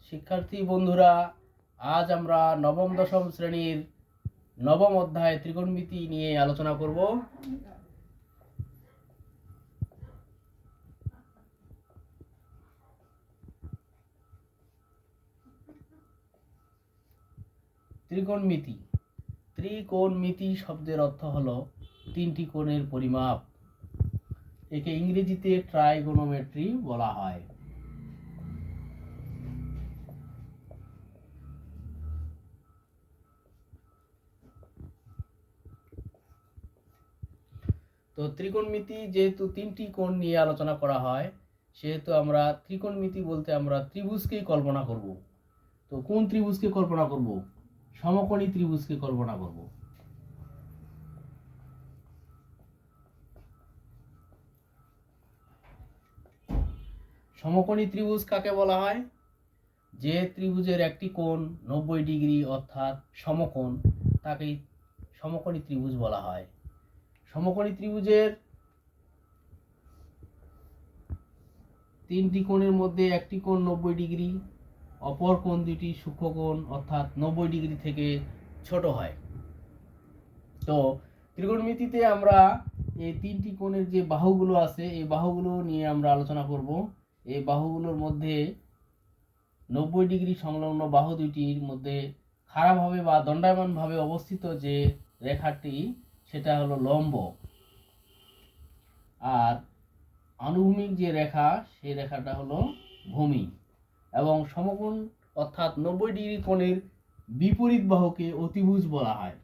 শিক্ষার্থী বন্ধুরা, আজ আমরা নবম দশম শ্রেণীর নবম অধ্যায় ত্রিকোণমিতি নিয়ে আলোচনা করব। ত্রিকোণমিতি ত্রিকোণমিতি শব্দের অর্থ হলো তিনটি কোণের পরিমাপ। একে ইংরেজিতে ট্রাইগোনোমেট্রি বলা হয়। তো ত্রিকোণমিতি যেহেতু তিনটি কোণ নিয়ে আলোচনা করা হয়, সেহেতু আমরা ত্রিকোণমিতি বলতে আমরা ত্রিভুজকেই কল্পনা করব। তো কোন ত্রিভুজকে কল্পনা করব? সমকোণী ত্রিভুজকে কল্পনা করব। সমকোণী ত্রিভুজ কাকে বলা হয়? যে ত্রিভুজের একটি কোণ 90 ডিগ্রি অর্থাৎ সমকোণ, তাকেই সমকোণী ত্রিভুজ বলা হয়। সমকোণী ত্রিভুজের তিনটি কোণের মধ্যে একটি কোণ 90 ডিগ্রি, অপর কোণ দুটি সূক্ষ্মকোণ অর্থাৎ 90 ডিগ্রি থেকে ছোট হয়। তো ত্রিকোণমিতিতে আমরা এই তিনটি কোণের যে বাহুগুলো আছে, এই বাহুগুলো নিয়ে আমরা আলোচনা করব। এই বাহুগুলোর মধ্যে 90 ডিগ্রি সংলগ্ন বাহু দুইটির মধ্যে খাড়াভাবে বা দণ্ডায়মানভাবে অবস্থিত যে রেখাটি, সেটা হলো লম্ব। আর আনুভূমিক যে রেখা, সেই রেখাটা হলো ভূমি। এবং সমকোণ অর্থাৎ 90 ডিগ্রি কোণের বিপরীত বাহুকে অতিভুজ বলা হয়।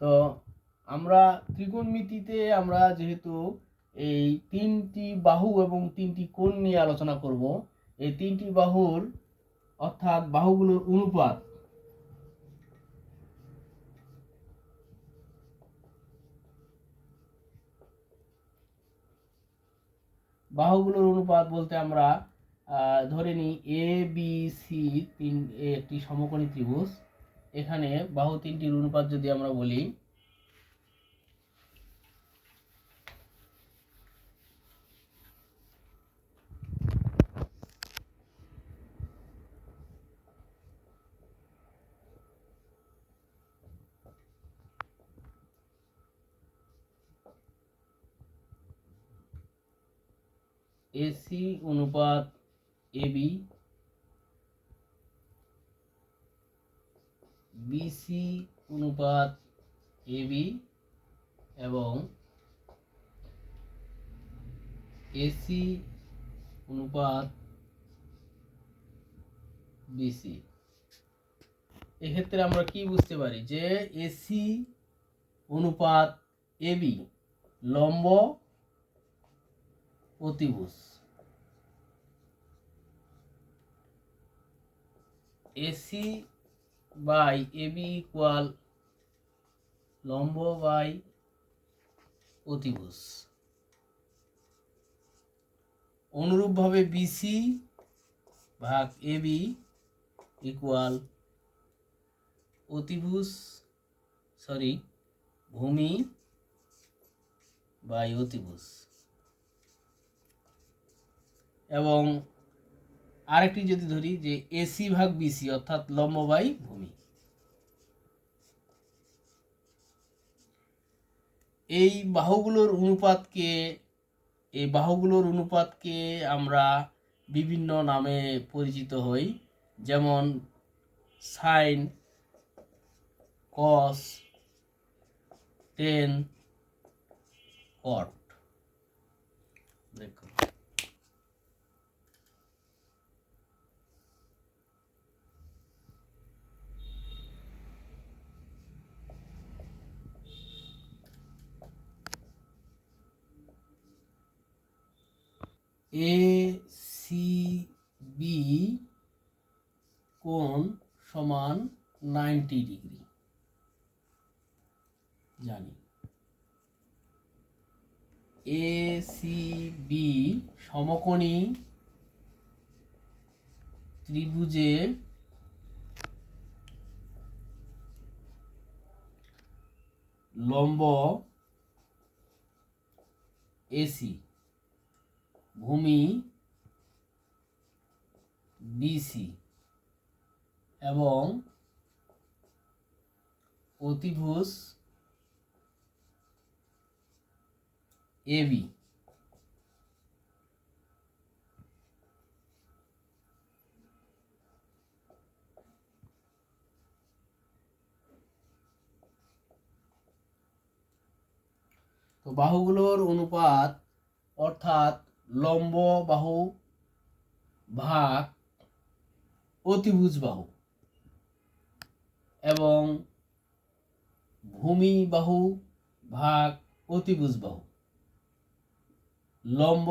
তো আমরা ত্রিকোণমিতিতে আমরা যেহেতু এই তিনটি বাহু এবং তিনটি কোণ নিয়ে আলোচনা করব, এই তিনটি বাহুর অর্থাৎ বাহুগুলোর অনুপাত বলতে আমরা ধরে নিই এ বি সি একটি সমকোণী ত্রিভুজ। এখানে বাহু তিনটির অনুপাত যদি আমরা বলি, এসি অনুপাত এবি, বিসি অনুপাত এবি এবং এসি অনুপাত বিসি। এক্ষেত্রে আমরা কি বুঝতে পারি যে এসি অনুপাত এবি লম্ব অতিভুজ, এসি বাই এবি ইকুয়াল লম্ব বাই অতিভুজ। অনুরূপভাবে বিসি ভাগ এবি ইকুয়াল ভূমি বাই অতিভুজ। এবং আরেকটি যদি ধরি যে এসি ভাগ বিসি অর্থাৎ লম্ব বাই ভূমি। এই বাহুগুলোর অনুপাতকে আমরা বিভিন্ন নামে পরিচিত হই, যেমন সাইন, কস, টেন, কট। দেখুন, এ সি বি কোণ সমান 90 ডিগ্রি জানি। এ সি বি সমকোণী ত্রিভুজে লম্ব এসি ভূমি বিসি এবং অতিভুজ এবি তো বাহুগুলোর অনুপাত অর্থাৎ লম্ব বাহু ভাগ অতিভুজ বাহু এবং ভূমি বাহু ভাগ অতিভুজ বাহু, লম্ব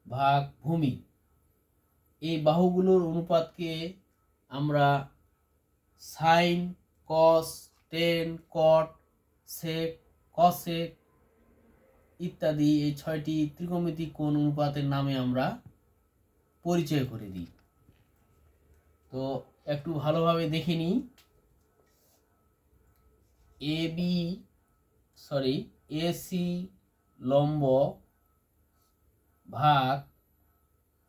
ভাগ ভূমি, এই বাহুগুলোর অনুপাতকে আমরা সাইন, কস, টেন, কট, সেক, কসেক ইত্যাদি এই 6টি ত্রিকোণমিতিক কোণ অনুপাতের নামে আমরা পরিচয় করে দিই। তো একটু ভালোভাবে দেখে নিই। এসি লম্ব ভাগ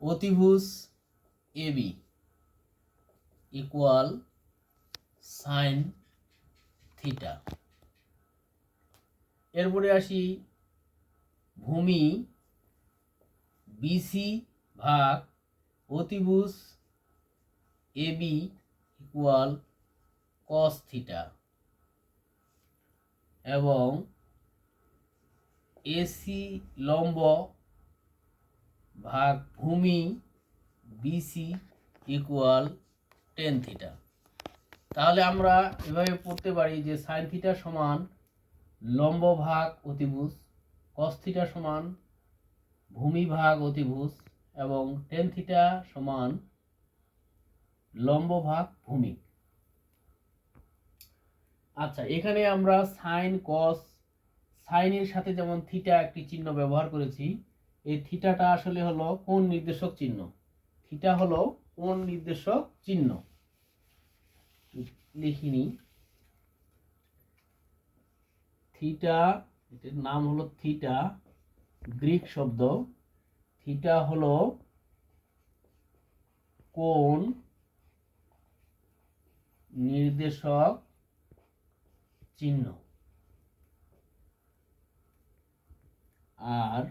অতিভুজ এবি ইকুয়াল সাইন থিটা। এরপরে আসি ভূমি বিসি ভাগ অতিভুজ এবি ইকুয়াল কস থিটা এবং এসি লম্ব ভাগ ভূমি বিসি ইকুয়াল টেন থিটা। তাহলে আমরা এভাবে পড়তে পারি যে সাইন থিটা সমান লম্ব ভাগ অতিভুজ, কস থিটা সমান ভূমি ভাগ অতিভুজ এবং টেন থিটা সমান লম্ব ভাগ ভূমি। আচ্ছা, এখানে আমরা সাইন কস, সাইনের সাথে যেমন থিটা একটি চিহ্ন ব্যবহার করেছি, এই থিটাটা আসলে হলো কোণ নির্দেশক চিহ্ন। থিটা হলো কোণ নির্দেশক চিহ্ন। লিখিনি থিটা, এটার নাম হলো থিটা, গ্রিক শব্দ। থিটা হলো কোণ নির্দেশক চিহ্ন আর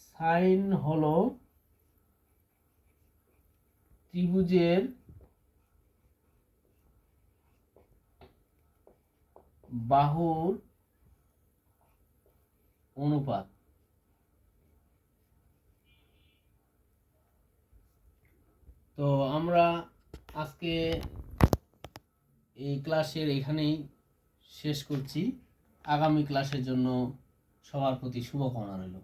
সাইন হলো ত্রিভুজের বাহুর অনুপাত। তো আমরা আজকে এই ক্লাসের এখানেই শেষ করছি। আগামী ক্লাসের জন্য সবার প্রতি শুভকামনা রইল।